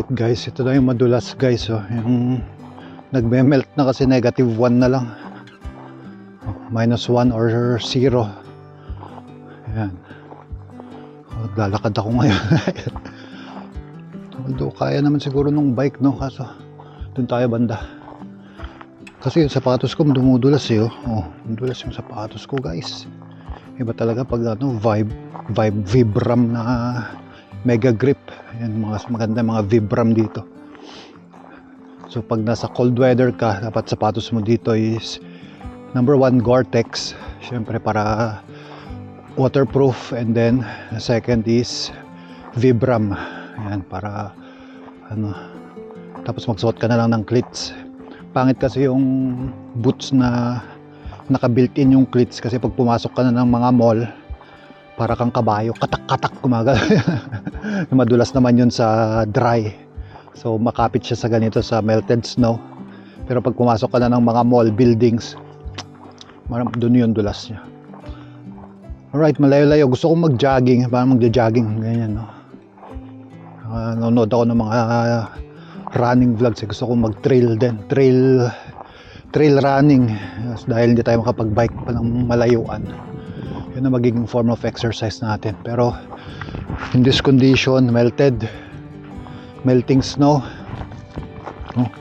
Alright guys, ito na yung madulas guys, oh. Yung nagme-melt na kasi -1 na lang, -1 or 0. Ayan, lalakad ako ngayon. Although kaya naman siguro nung bike, no, kaso dun tayo banda kasi yung sapatos ko dumudulas eh, oh, dumudulas yung sapatos ko guys. Iba talaga pag ano, Vibram na Mega Grip. Ayan, maganda mga Vibram dito. So pag nasa cold weather ka, dapat sapatos mo dito is number 1 Gore-Tex, syempre para waterproof, and then second is Vibram. Ayan, para ano, tapos magsuot ka na lang ng cleats. Pangit kasi yung boots na naka-built-in yung cleats, kasi pag pumasok ka na ng mga mall, para kang kabayo, katak-katak kumagal. Madulas naman yun sa dry, so makapit siya sa ganito sa melted snow. Pero pag pumasok ka na ng mga mall buildings, doon yung dulas niya. Alright, malayo-layo. Gusto kong mag-jogging, parang magja-jogging ganyan, no? Nanonood ako ng mga running vlogs, gusto kong mag-trail din, trail running, dahil hindi tayo makapag-bike pa ng malayuan. Yun na magiging form of exercise natin. Pero in this condition, melting snow,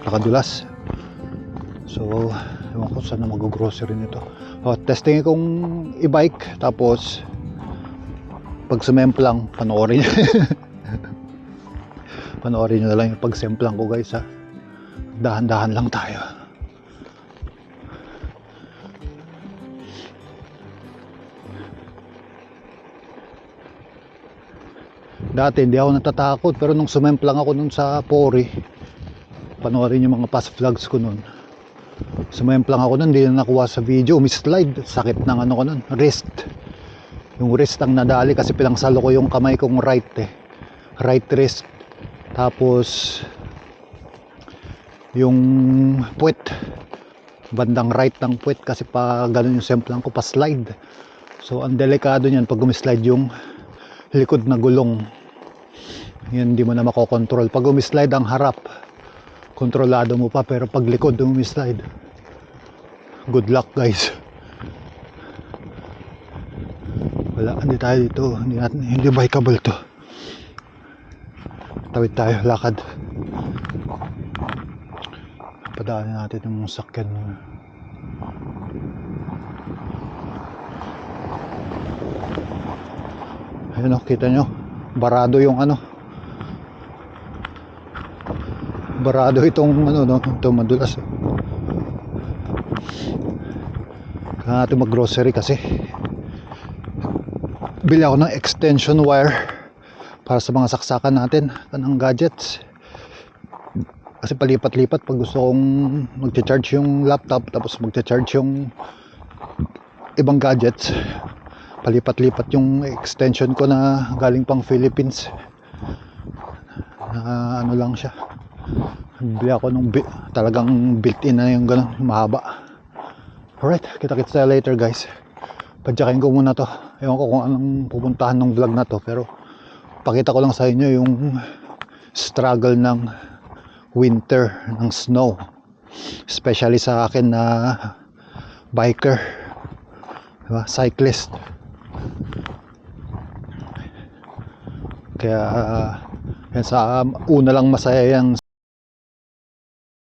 nakadulas. So ewan ko saan na mag-grocery nito. Testing kong i-bike, tapos pag sumemplang, panoorin panoorin nyo na lang yung pagsemplang ko guys, ha. Dahan-dahan lang tayo. Dati hindi ako natatakot, pero nung sumemplang ako nun sa Pori, panoorin yung mga past vlogs ko nun, sumemplang ako nun, hindi na nakuha sa video, umislide, sakit ng ano ko nun, wrist. Yung wrist ang nadali kasi pinangsalo ko yung kamay kong right wrist. Tapos yung puwet, bandang right ng puwet, kasi pa ganun yung semplang ko, pa slide. So ang delikado niyan pag umislide yung likod na gulong, yun hindi mo na makokontrol. Pag umislide ang harap, kontrolado mo pa, pero pag likod umislide, good luck guys. Wala, hindi tayo dito, hindi bikeable to. Tawid tayo, lakad. Padaanin natin yung sakyan. Ayun, kita nyo, barado yung ano, barado itong ano, no, ito madulas. Kaya natin mag-grocery kasi bili ako ng extension wire para sa mga saksakan natin ng gadgets. Kasi palipat-lipat pag gusto kong mag-charge yung laptop, tapos mag-charge yung ibang gadgets, palipat-lipat yung extension ko na galing pang Philippines, na ano lang siya. Bili ako nung talagang built-in na yung ganun, mahaba. Alright, kita-kits tayo later guys. Padyakin ko muna to. Ewan ko kung anong pupuntahan ng vlog na to, pero pakita ko lang sa inyo yung struggle ng winter, ng snow, especially sa akin na biker, diba? Cyclist. Kaya yan, sa una lang masaya yung